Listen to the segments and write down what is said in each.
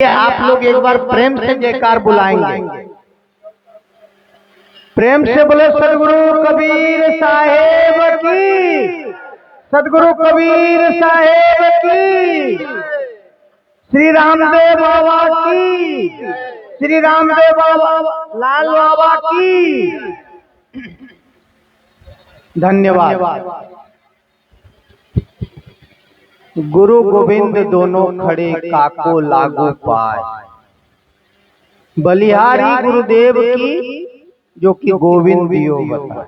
आप लोग एक बार प्रेम से जयकार बुलाएंगे। प्रेम से बोले सदगुरु कबीर साहेब की, सदगुरु कबीर साहेब की, श्री रामदेव बाबा की, श्री रामदेव बाबा लाल बाबा की। धन्यवाद। गुरु गोविंद दोनों खड़े काको लागू पाए। बलिहारी गुरुदेव की जो कि गोविंद दियो बता।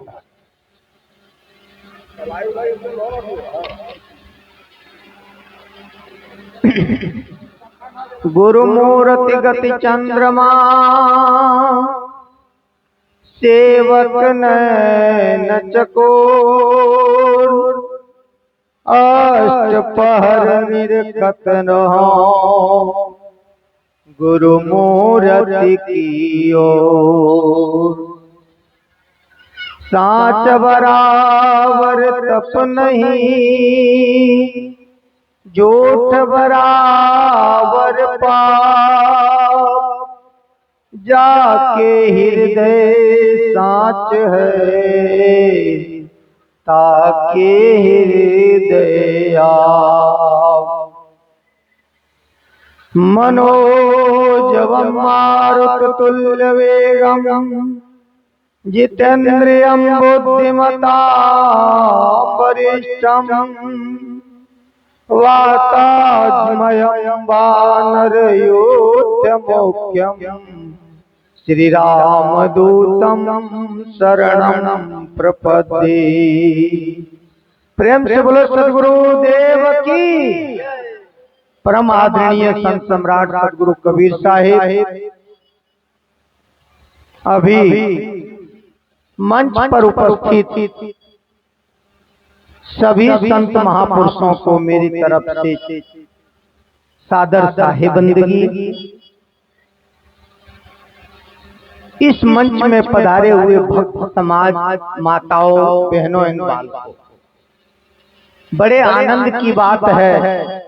गुरुमूर्ति गति चंद्रमा सेवक नैन चकोर, अष्टपहर निरखत रहो गुरु मूर्ति की ओर। साँच बराबर तप नहीं, झूठ बराबर पाप, जाके हृदय साँच है ताके हृदय आप। मनोजवम मारुततुल्य वेगम, जितेन्द्रियं बुद्धिमता वरिष्ठम, वातात्मयं वानरयोध्यमुख्यं, श्री रामदूतं शरणं प्रपद्ये। प्रेम से बोलो सदगुरु देव की। परम आदरणीय संत सम्राट सदगुरु कबीर साहिब अभी मंच पर उपस्थित सभी संत महापुरुषों को मेरी तरफ से सादर साहिबंदगी। इस मंच में पधारे हुए भक्त समाज, माताओं, बहनों एवं बालकों, बड़े आनंद की बात है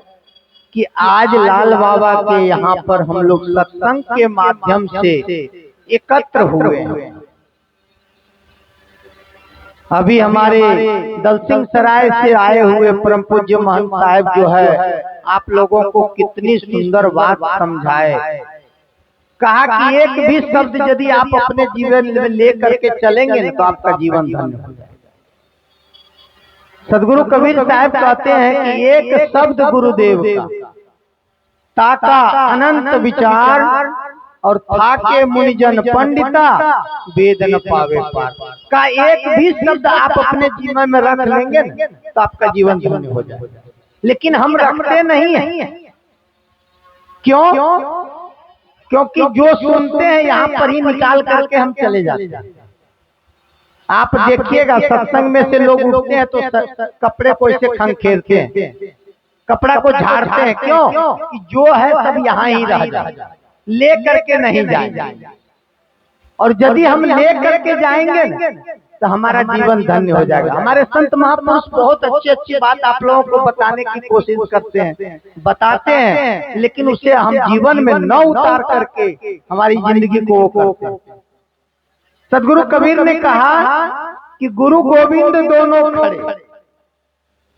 कि आज लाल बाबा के यहाँ पर हम लोग सत्संग के माध्यम से एकत्र हुए हैं। अभी हमारे दलसिंह सराय से आए हुए परम पूज्य महंत साहब जो है आप लोगों को कितनी सुंदर बात समझाए। कहा कि एक भी शब्द यदि आप अपने जीवन में लेकर के चलेंगे तो आपका जीवन धन्य हो जाएगा। सदगुरु कबीर साहब कहते हैं कि एक शब्द गुरुदेव का, ताका अनंत विचार, और थाके मुनिजन पंडिता वेद न पावे पार। का एक भी शब्द आप अपने जीवन में रख लेंगे तो आपका जीवन धन्य हो जाएगा। लेकिन हम रखते नहीं हैं। क्यों? क्योंकि जो सुनते हैं यहाँ पर ही निकाल करके हम चले जाते हैं। आप देखिएगा सत्संग में से लोग उठते हैं तो कपड़े को ऐसे खंखेरते हैं, कपड़ा को झाड़ते हैं। क्यों? कि जो है सब यहाँ ही रह जाए, ले करके नहीं जाएंगे। और यदि हम ले करके जाएंगे तो हमारा जीवन धन्य हो जाएगा। हमारे संत महापुरुष बहुत अच्छी अच्छी बात आप लोगों को बताने की कोशिश करते हैं, बताते हैं, लेकिन उसे हम जीवन में न उतार करके हमारी जिंदगी को वो करते हैं। सदगुरु कबीर ने कहा कि गुरु गोविंद दोनों खड़े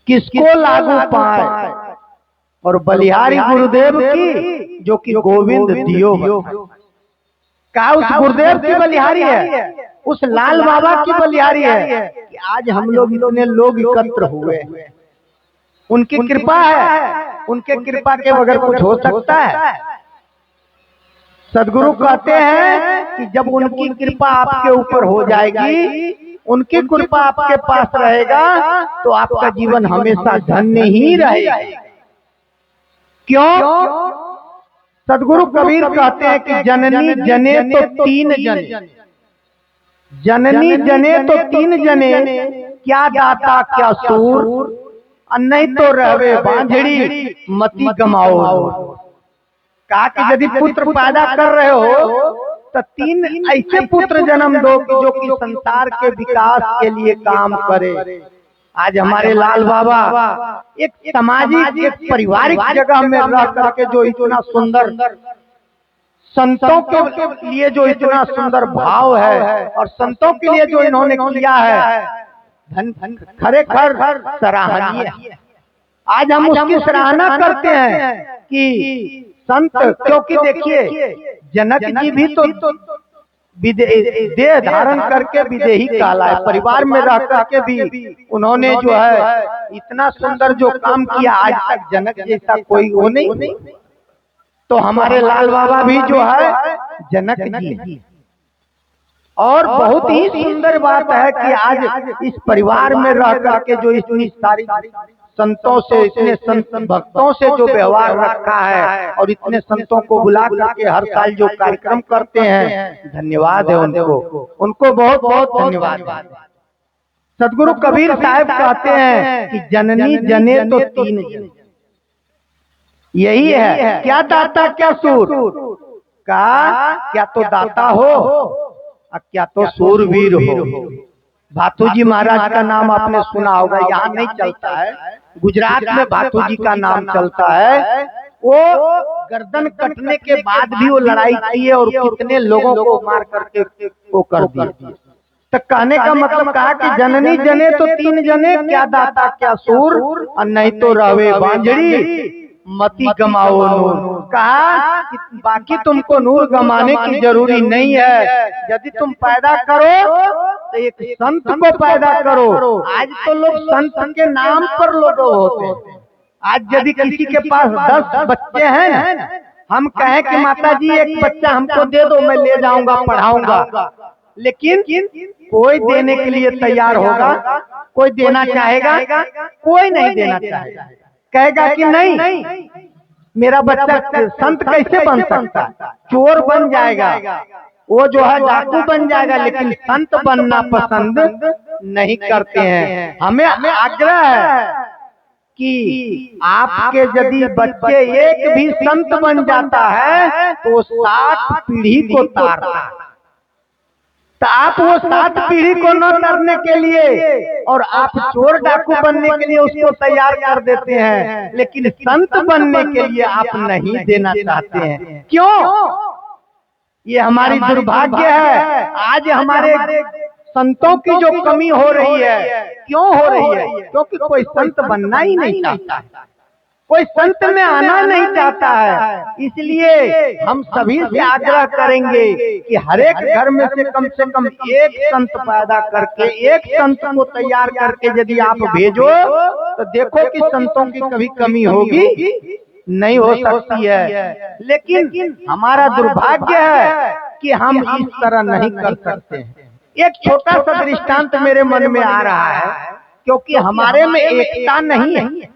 किसको लागू पाए, और बलिहारी गुरुदेव की जो कि गोविंद दियो। का उस गुरुदेव की बलिहारी है, उस लाल बाबा की बलिहारी है कि आज हम लोग इतने लोग एकत्र हुए। उनकी कृपा है, उनके कृपा के बगैर कुछ हो सकता है? सदगुरु कहते हैं कि जब उनकी कृपा आपके ऊपर हो जाएगी, उनकी कृपा आपके पास रहेगा तो आपका जीवन हमेशा धन्य ही रहेगा। क्यों? सदगुरु कबीर कहते हैं कि जननी जने तो तीन जने, जननी जने तो तीन जने, क्या दाता क्या सूर, नहीं तो रहवे बांझड़ी मती गमाओ। कहा कि यदि पुत्र पैदा कर रहे हो तो तीन ऐसे पुत्र जन्म दो कि जो कि संसार के विकास के लिए काम करे, आज हमारे लाल बाबा एक सामाजिक एक पारिवारिक जगह में रह करके जो इतना सुंदर संतों के लिए जो इतना सुंदर भाव है और संतों के लिए जो इन्होंने किया है खरेखर सराहनीय है। आज हम उसकी सराहना करते हैं कि संत, क्योंकि देखिए जनक जी भी तो देह धारण करके विदेही कहलाए, परिवार में रह करके भी उन्होंने जो है इतना सुंदर जो काम किया, आज तक जनक जैसा कोई वो नहीं। तो हमारे लाल बाबा भी जो है जनक जी। और बहुत ही सुंदर बात है कि आज इस परिवार में रह करके जो इतनी सारी संतों से, इतने संत भक्तों से जो व्यवहार रखा है और इतने संतों को बुला करके हर साल जो कार्यक्रम करते हैं, धन्यवाद है उनको बहुत बहुत धन्यवाद। सदगुरु कबीर साहब कहते हैं कि जननी जने तो तीन जने, यही है क्या दाता क्या सूर का, क्या तो दाता हो और क्या तो सूरवीर हो। भातू जी महाराज का नाम आपने सुना होगा, यहाँ नहीं चलता है, गुजरात में भातू जी का नाम चलता है। वो गर्दन कटने के बाद भी वो लड़ाई की है और कितने लोगों को मार करके वो कर दिया। तो कहने का मतलब कहा कि जननी जने तो तीन जने, क्या दाता क्या सूर और नहीं तो रवे बांझड़ी मती गमाओ नूर। कहा कि बाकी तुमको नूर गमाने की जरूरी नहीं है, यदि तुम पैदा करो तो एक संत को पैदा करो। आज तो लोग संत के नाम पर लोग होते हैं। आज यदि किसी के पास 10 बच्चे हैं, हम कहें कि माता जी एक बच्चा हमको दे दो, मैं ले जाऊंगा पढ़ाऊंगा, लेकिन कोई देने के लिए तैयार होगा? कोई देना चाहेगा? कोई नहीं देना चाहेगा, कहेगा कि नहीं मेरा बच्चा संत कैसे बन सकता, चोर बन जाएगा, वो जो है डाकू बन जाएगा, लेकिन संत बनना पसंद नहीं करते हैं। हमें आग्रह है कि आपके यदि बच्चे एक भी संत बन जाता है तो 7 पीढ़ी को तारता है। तो आप वो 7 पीढ़ी को न करने के लिए और आप चोर डाकू बनने के लिए उसको तैयार कर देते हैं, लेकिन संत बनने के लिए आप नहीं देना चाहते हैं। क्यों? ये हमारी दुर्भाग्य है। आज हमारे संतों की जो कमी हो रही है, क्यों हो रही है? क्योंकि कोई संत बनना ही नहीं चाहता, कोई संत में आना नहीं चाहता है। इसलिए हम सभी से आग्रह करेंगे कि हर एक घर में से कम एक संत पैदा करके, एक संत को तैयार करके यदि आप भेजो तो देखो कि संतों की कभी कमी होगी नहीं, हो सकती है। लेकिन हमारा दुर्भाग्य है कि हम इस तरह नहीं कर सकते हैं। एक छोटा सा दृष्टांत मेरे मन में आ रहा है, क्योंकि हमारे में एकता नहीं है।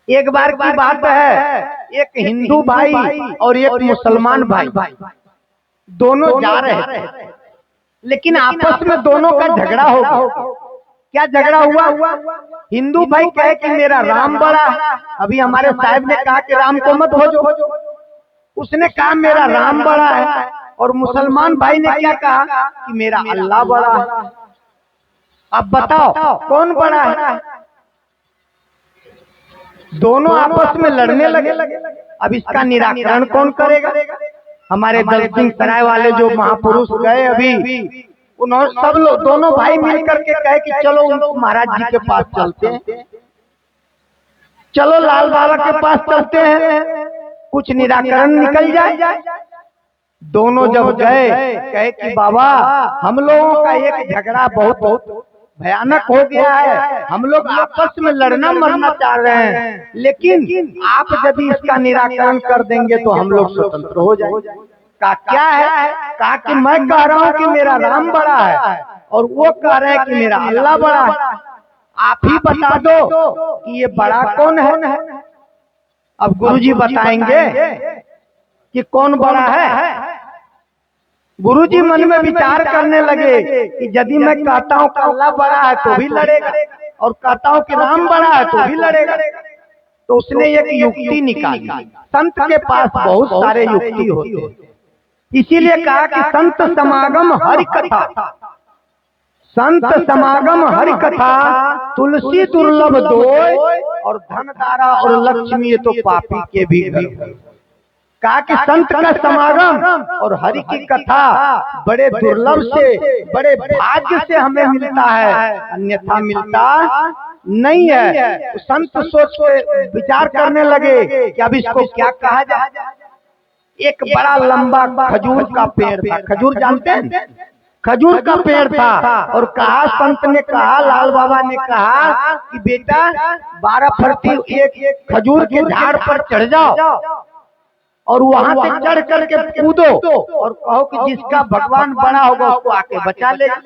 एक बार की बात है, एक हिंदू भाई और एक मुसलमान भाई दोनों जा रहे थे, लेकिन आपस में दोनों का झगड़ा हो गया। क्या झगड़ा हुआ? हिंदू भाई कहे कि मेरा राम बड़ा है। अभी हमारे साहब ने कहा कि राम को मत भोजो, उसने कहा मेरा राम बड़ा है। और मुसलमान भाई ने क्या कहा कि मेरा अल्लाह बड़ा है। अब बताओ कौन बड़ा है? दोनों आपस में लड़ने लगे। अब इसका निराकरण कौन करेगा? हमारे दलसिंह सराय वाले जो महापुरुष गए अभी, उन्होंने सब लोग दोनों भाई मिलकर के कहे कि चलो उनको महाराज जी के पास चलते हैं, चलो लाल बाबा के पास चलते हैं, कुछ निराकरण निकल जाए। दोनों जब गए, कहे कि बाबा हम लोगों का एक झगड़ा बहुत भयानक हो गया है, हम लोग आपस में लड़ना मरना चाह रहे हैं, लेकिन आप यदि इसका निराकरण कर देंगे तो हम लोग स्वतंत्र हो जाएंगे। का क्या है? कहा कि मैं कह रहा हूँ कि मेरा राम बड़ा है और वो कह रहे हैं कि मेरा अल्लाह बड़ा है। आप ही बता दो कि ये बड़ा कौन है? अब गुरुजी बताएंगे कि कौन बड़ा है। गुरुजी मन में विचार करने लगे कि यदि मैं कहता हूँ कि अल्लाह बड़ा है तो भी लड़ेगा, और कहता हूँ कि राम बड़ा है तो भी लड़ेगा। तो उसने एक युक्ति निकाली। संत के पास बहुत सारे युक्ति होते हैं, इसीलिए कहा कि संत समागम हरि कथा। संत समागम हरि कथा, तुलसी दुर्लभ दोय, और धन दारा और लक्ष्मी ये तो पापी के भी घर। कहा कि संत का समागम और हरि की कथा बड़े दुर्लभ से, बड़े भाग्य से हमें मिलता है, अन्यथा मिलता नहीं है। तो संत सोच के विचार करने लगे कि अब इसको क्या कहा जाए। एक बड़ा लंबा खजूर का पेड़ था, खजूर जानते हैं, खजूर का पेड़ था, और कहा, संत ने कहा, लाल बाबा ने कहा कि बेटा 12 फरती एक खजूर के झाड़ पर चढ़ जाओ और वहां से चढ़ करके कूदो और कहो कि जिसका भगवान बड़ा होगा उसको आके बचा लेगा।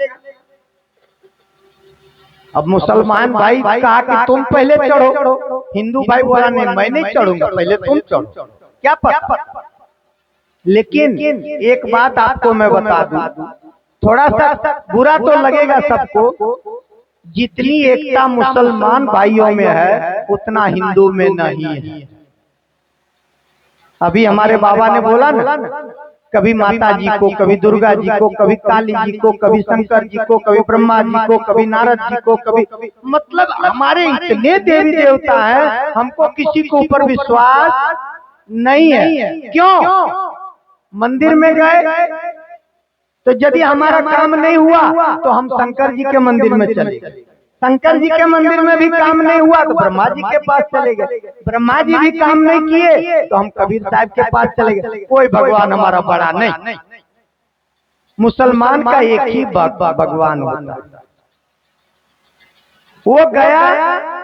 अब मुसलमान भाई कहा कि तुम पहले चढ़ो, हिंदू भाई बोला नहीं मैं नहीं चढ़ूंगा, पहले तुम चढ़ो। क्या पता। लेकिन एक बात आपको मैं बता दूं, थोड़ा सा बुरा तो लगेगा सबको, जितनी एकता मुसलमान भाइयों में है उतना हिंदू में नहीं है। अभी हमारे बाबा ने बोला ना, कभी माता जी को, कभी दुर्गा जी को, कभी काली जी को, कभी शंकर जी को, कभी ब्रह्मा जी को, कभी नारद जी को, कभी, मतलब हमारे इतने देवी देवता हैं, हमको किसी के ऊपर विश्वास नहीं है। क्यों? मंदिर में गए तो यदि हमारा काम नहीं हुआ तो हम शंकर जी के मंदिर में चले गए, शंकर जी के मंदिर में भी काम नहीं हुआ तो ब्रह्मा जी के पास चले गए, ब्रह्मा जी भी काम नहीं किए तो हम कबीर साहब के पास चले गए। कोई भगवान हमारा बड़ा नहीं, मुसलमान का एक ही भगवान होता है। वो गया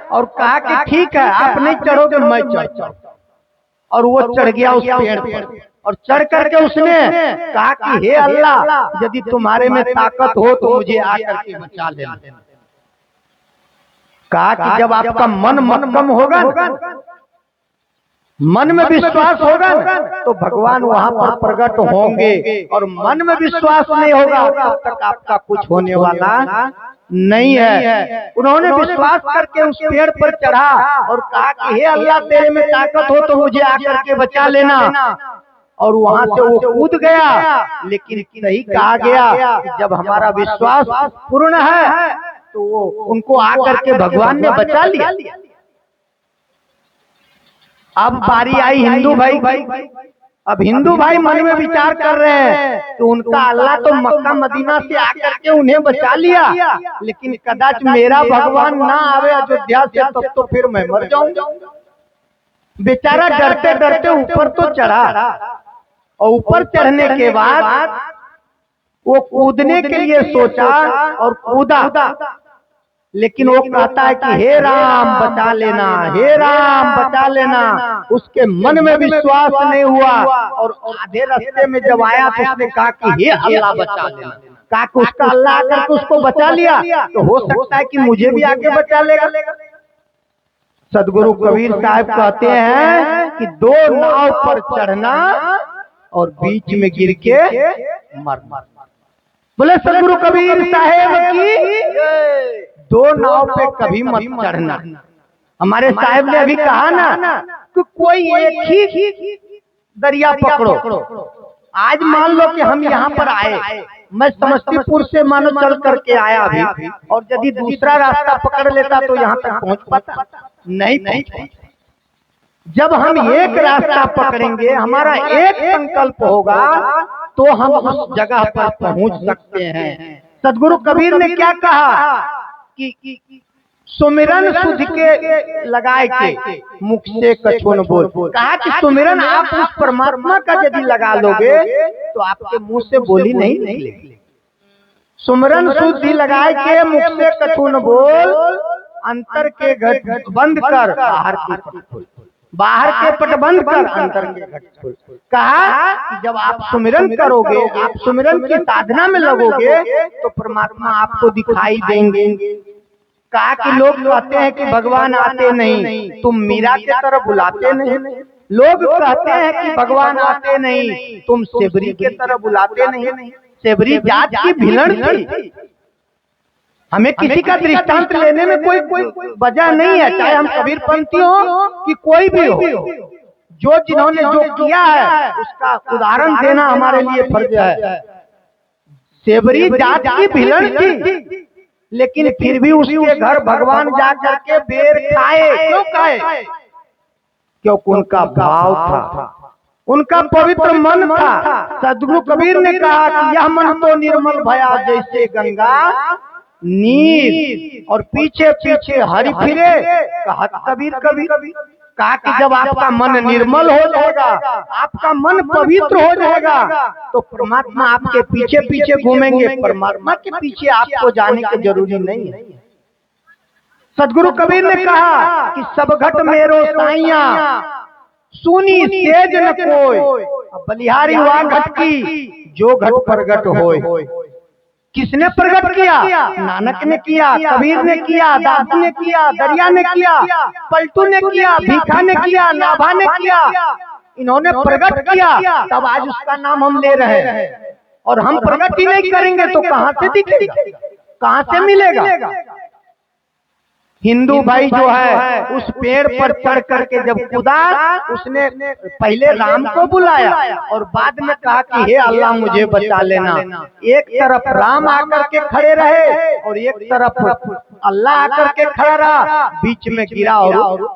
और कहा कि ठीक है आप नहीं चढ़ोगे मैं चढ़, और वो चढ़ गया उस पेड़ पर, और चढ़ करके उसने कहा कि हे अल्लाह यदि तुम्हारे में ताकत हो तो मुझे आकर के बचा लेना। कहा कि जब आपका मन मक्कम होगा, मन में विश्वास होगा तो भगवान वहां पर प्रकट होंगे, और मन में विश्वास नहीं होगा तब तक आपका कुछ होने वाला नहीं है। उन्होंने विश्वास करके उस पेड़ पर चढ़ा और कहा कि हे अल्लाह तेरे में ताकत हो तो मुझे आकर के बचा लेना, और वहां से वो कूद गया। लेकिन सही कहा गया कि जब हमारा विश्वास पूर्ण है तो वो उनको आकर के भगवान ने बचा लिया। अब बारी आई हिंदू भाई। अब हिंदू भाई मन में विचार कर रहे हैं कि उनका अल्लाह तो मक्का मदीना से आकर के उन्हें बचा लिया, लेकिन कदाच मेरा भगवान ना आवे अयोध्या से तब तो फिर मैं मर जाऊंगा। बेचारा डरते डरते ऊपर तो चढ़ा, और ऊपर चढ़ने के बाद वो कूदने के लिए सोचा और कूदा, लेकिन वो कहता है कि हे राम बचा लेना, हे राम बचा लेना। उसके मन में विश्वास नहीं हुआ, और आधे रास्ते में जब आया तो उसने कहा कि हे अल्लाह बचा लेना। कहा कि उसका अल्लाह आकर के उसको बचा लिया तो हो सकता है कि मुझे भी आके बचा लेगा। सदगुरु कबीर साहब कहते हैं कि 2 नाव पर चढ़ना और बीच में गिर के मरना। बोले सदगुरु कबीर साहब की 2 नाव पे कभी मत चढ़ना। हमारे साहब ने अभी कहा ना कि कोई एक ही दरिया पकड़ो। आज मान लो कि हम यहाँ पर आए, मैं समस्तीपुर से मानो चल करके आया अभी, और यदि दूसरा रास्ता पकड़ लेता तो यहाँ तक पहुँच पाता नहीं पहुँच। जब हम एक रास्ता पकड़ेंगे, हमारा एक संकल्प होगा तो हम उस जगह पर पहुँच सकते हैं। सदगुरु कबीर ने क्या कहा कि सुमिरन सुध के लगाए के मुख से कछुन बोल। कहा कि सुमिरन आप उस परमात्मा का यदि लगा लोगे तो आपके मुंह से बोली नहीं निकलेगी। सुमिरन शुद्धि लगाए के मुख से कछुन बोल, अंतर के घट बंद कर बाहर के पट खोल, बाहर के पट बंद कर अंतर के घट खोल। कहा कि जब आप सुमिरन करोगे, आप सुमिरन की साधना में लगोगे तो परमात्मा आपको दिखाई देंगे। कहा कि लोग कहते हैं कि भगवान आते नहीं, तुम मीरा के तरह बुलाते नहीं। लोग कहते हैं कि भगवान आते नहीं, तुम सेबरी के तरह बुलाते नहीं। सेबरी जात की भिलड़ थी। हमें किसी का दृष्टांत लेने में कोई वजह नहीं है, चाहे हम कबीरपंथी हो कि कोई भी हो। जो जिन्होंने जो किया है उसका उदाहरण देना हमारे लिए फर्ज है। सेबरी जात की भिलड़ थी, लेकिन फिर भी उसके घर भगवान जा करके बेर खाए। क्यों खाए? क्योंकि उनका भाव था, उनका पवित्र मन था। सदगुरु कबीर ने कहा कि यह मन तो निर्मल भया जैसे गंगा नीर, और पीछे पीछे हरि फिरे। कहा कबीर कहा कि जब आपका मन निर्मल हो जाएगा, आपका मन पवित्र हो जाएगा, तो परमात्मा आपके पीछे पीछे घूमेंगे। परमात्मा के पीछे आपको जाने की जरूरी नहीं है। सदगुरु कबीर ने कहा कि सब घट मेरो साइया सुनी सेज न कोय, बलिहारी हुआ घट की जो घट प्रगट होय। किसने प्रकट किया? नानक ने किया, कबीर ने किया, दास ने किया, दरिया ने किया, पलटू ने किया, भीखा ने किया, नाभा ने किया। इन्होंने प्रकट किया, तब आज उसका नाम हम ले रहे हैं। और हम प्रकट ही नहीं करेंगे तो कहां से दिखेगा, कहां से मिलेगा? हिंदू भाई जो है उस पेड़ पर चढ़ करके जब कूदा, उसने पहले राम को बुलाया और बाद में कहा कि हे अल्लाह मुझे बचा लेना। एक तरफ राम आकर के खड़े रहे और एक तरफ अल्लाह आकर के खड़ा रहा, बीच में गिरा और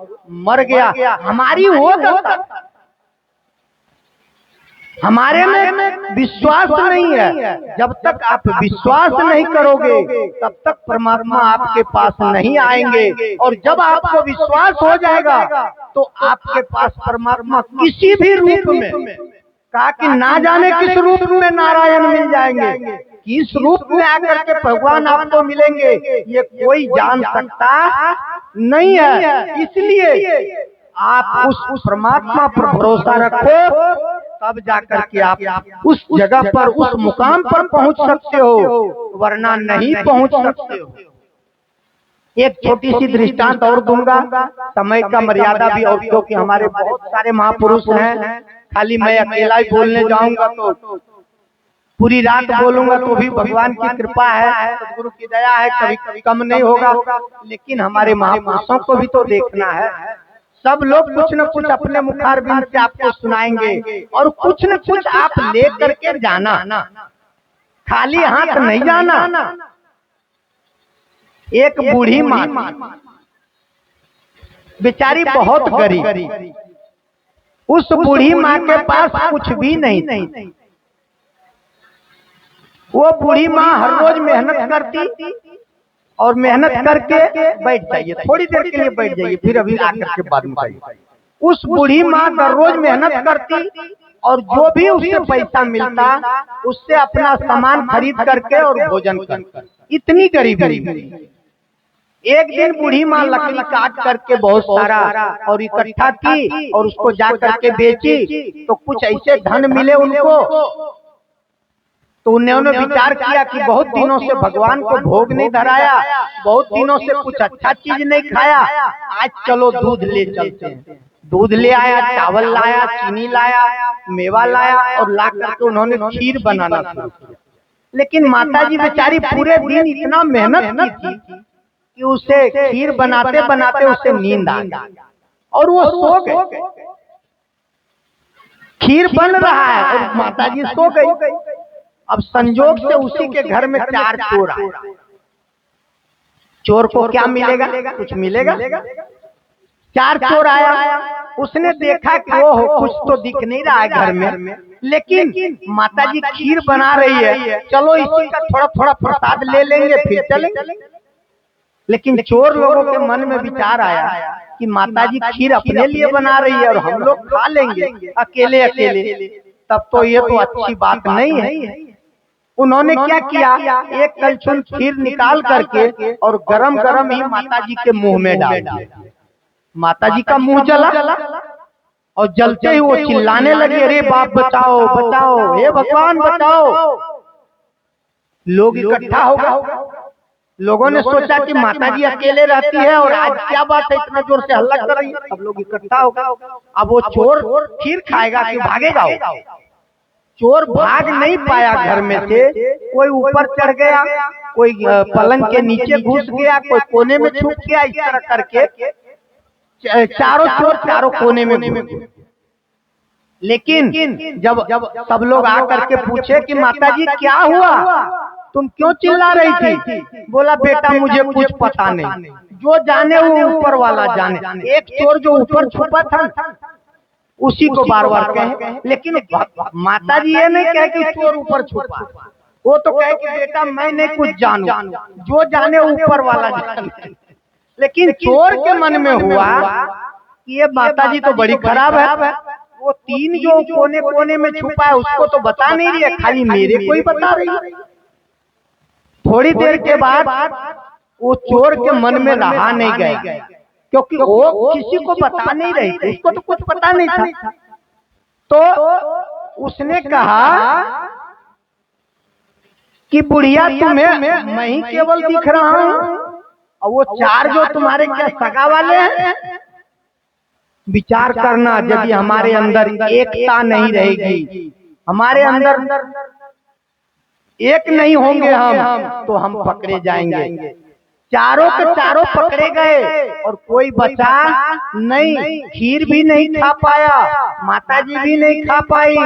मर गया। हमारी वो दशा, हमारे में विश्वास नहीं है। जब तक आप विश्वास नहीं करोगे तब तक परमात्मा आपके पास नहीं आएंगे, और जब आपको विश्वास हो जाएगा तो आपके पास परमात्मा किसी भी रूप में, कहा कि ना जाने किस रूप में नारायण मिल जाएंगे, किस रूप में आकर के भगवान आपको मिलेंगे, ये कोई जान सकता नहीं है। इसलिए आप उस परमात्मा पर भरोसा रखो, तब जाकर के आप उस जगह पर, उस मुकाम पर पहुंच सकते हो, वरना नहीं पहुंच सकते हो। एक छोटी सी दृष्टांत और दूंगा, समय का मर्यादा भी, और क्योंकि हमारे बहुत सारे महापुरुष हैं, खाली मैं अकेला ही बोलने जाऊंगा तो पूरी रात बोलूंगा तो भी भगवान की कृपा है, सदगुरु की दया है, कभी कभी कम नहीं होगा। लेकिन हमारे महापुरुषों को भी तो देखना है। सब लोग कुछ न कुछ अपने मुखारबिंद से आपको सुनाएंगे, और कुछ न कुछ आप ले करके जाना, खाली हाथ नहीं जाना। एक बूढ़ी माँ बेचारी बहुत गरीब, उस बूढ़ी माँ के पास कुछ भी नहीं थी। वो बूढ़ी माँ हर रोज मेहनत करती, और मेहनत करके बैठ जाइए, थोड़ी देर के लिए बैठ जाइए, फिर अभी आकर के बाद में खाइए। उस बूढ़ी माँ हर रोज मेहनत करती, और जो भी उससे पैसा मिलता उससे अपना सामान खरीद करके और भोजन करती। इतनी गरीबी। एक दिन बूढ़ी माँ लकड़ी काट करके बहुत सारा और इकट्ठा की, और उसको जा करके बेची, तो कुछ ऐसे धन मिले उनको। तो उन्होंने विचार किया कि बहुत दिनों से भगवान को भोग नहीं धराया, बहुत दिनों से कुछ अच्छा चीज नहीं खाया, आज चलो दूध ले चलते हैं। दूध ले आया, चावल लाया, चीनी लाया, मेवा लाया, और ला करके उन्होंने खीर बनाना शुरू किया। लेकिन माताजी बेचारी पूरे दिन इतना मेहनत की थी कि उसे खीर बनाते बनाते उसे नींद आ गई और वो सो गई। खीर बन रहा है और माताजी सो गई। अब संजोग से उसी के घर में 4 चोर आए। चोर को क्या मिलेगा? कुछ मिलेगा। 4 चोर आया, उसने देखा कि वो कुछ तो दिख नहीं रहा है घर में, लेकिन माताजी खीर बना रही है, चलो इसी का थोड़ा थोड़ा प्रसाद ले लेंगे फिर चलेंगे। लेकिन चोर लोगों के मन में विचार आया कि माताजी खीर अपने लिए बना रही है और हम लोग खा लेंगे अकेले अकेले, तब तो ये तो अच्छी बात नहीं है। उन्होंने क्या किया, एक कलछुल खीर निकाल करके और गरम गरम ही माताजी के मुंह में डाल दिया। माताजी का मुंह जला, और जलते ही वो चिल्लाने लगे, अरे बाप बचाओ बचाओ, हे भगवान बचाओ। लोग इकट्ठा हो गए। लोगों ने सोचा कि माताजी अकेले रहती है और आज क्या बात है इतना जोर से हल्ला कर रही है। सब लोग इकट्ठा हो गए। अब वो चोर खीर खाएगा कि भागेगा? चोर भाग नहीं पाया घर में से। कोई ऊपर चढ़ गया, कोई पलंग के नीचे घुस गया, कोई कोने में छुप गया। इस तरह करके चारों चोर चारों कोने में घुस गए। लेकिन जब सब लोग आकर के पूछे कि माताजी क्या हुआ, तुम क्यों चिल्ला रही थी? बोला बेटा मुझे कुछ पता नहीं, जो जाने वो ऊपर वाला जाने। एक चोर जो ऊपर छुपा था उसी को बार बार कहे, लेकिन माता जी ये नहीं कहे कि चोर ऊपर छुपा, वो तो कहे कि बेटा मैं नहीं कुछ जानू, जो जाने ऊपर वाला जाने। लेकिन चोर के मन में हुआ कि ये माता जी तो बड़ी खराब है, वो तीन जो कोने कोने में छुपा है उसको तो बता नहीं रही है, खाली मेरे को ही बता रही है। थोड़ी देर के बाद वो चोर के मन में रहा नहीं गया, क्योंकि वो किसी को बता नहीं रही थी, उसको तो कुछ पता नहीं था। तो उसने कहा कि बुढ़िया तुम्हें मैं ही केवल दिख रहा हूँ, और वो चार जो तुम्हारे क्या सगा वाले हैं? विचार करना, यदि हमारे अंदर एकता नहीं रहेगी, हमारे अंदर एक नहीं होंगे हम, तो हम पकड़े जाएंगे। चारों के चारों पकड़े गए और कोई बचा नहीं। खीर भी नहीं खा पाया, माताजी भी नहीं खा पाई,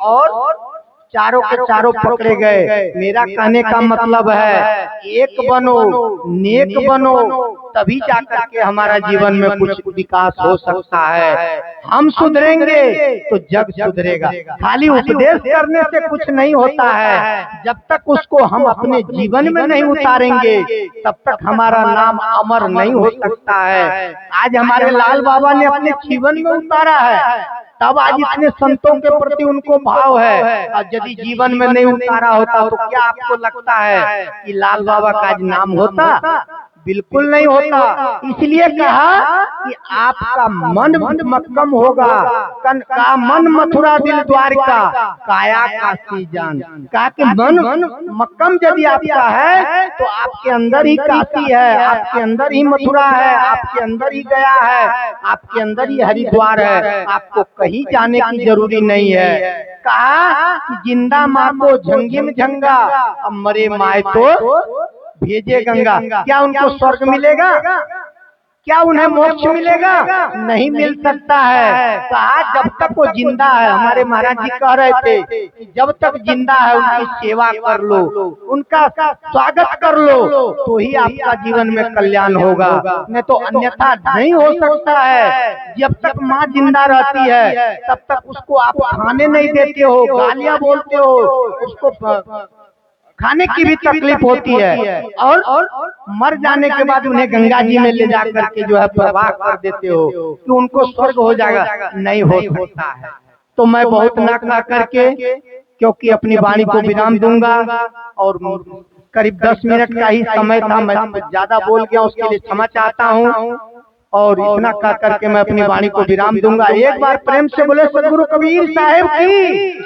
और चारों के चारों पकड़े गए। मेरा कहने का मतलब है एक बनो, नेक बनो, तभी जाकर के हमारा जीवन में कुछ विकास हो सकता है। हम सुधरेंगे तो जग सुधरेगा। खाली उपदेश करने से कुछ नहीं होता है, जब तक उसको हम अपने जीवन में नहीं उतारेंगे तब तक हमारा नाम अमर नहीं हो सकता है। आज हमारे लाल बाबा ने अपने जीवन में उतारा है, तब आज इतने संतों के प्रति उनको भाव है। और यदि जीवन में नहीं उतारा होता तो क्या आपको लगता है कि लाल बाबा का आज नाम होता? बिल्कुल नहीं होता। इसलिए कहा कि आपका मन मक्कम होगा, का मन मथुरा दिल द्वारका, काया काशी जान। कहा कि मन मक्कम यदि आपका है तो आपके अंदर ही काशी है, आपके अंदर ही मथुरा है, आपके अंदर ही गया है, आपके अंदर ही हरिद्वार है, आपको कहीं जाने की जरूरी नहीं है। कहा कि जिंदा माँ को झंगिम झंगा, अब मरे माए तो भेजे गंगा। क्या उनको स्वर्ग मिलेगा? क्या उन्हें मोक्ष मिलेगा? नहीं मिल सकता है। कहा जब तक वो जिंदा है, हमारे महाराज जी कह रहे थे कि जब तक जिंदा है उनकी सेवा कर लो, उनका स्वागत कर लो, तो ही आपका जीवन में कल्याण होगा, नहीं तो अन्यथा नहीं हो सकता है। जब तक माँ जिंदा रहती है तब तक उसको आप खाने नहीं देते हो, गालियां बोलते हो, उसको खाने की भी तकलीफ होती है, और मर जाने के बाद उन्हें गंगा जी में ले जाकर के जो है प्रवाह कर देते हो कि उनको स्वर्ग हो जाएगा। नहीं हो सकता है। तो मैं बहुत ना कह करके, क्योंकि अपनी वाणी को विराम दूंगा, और करीब 10 मिनट का ही समय था, मैं ज्यादा बोल गया, उसके लिए क्षमा चाहता हूँ। और इतना कह करके मैं अपनी वाणी को विराम दूंगा। एक बार प्रेम से बोले सदगुरु कबीर साहिब की।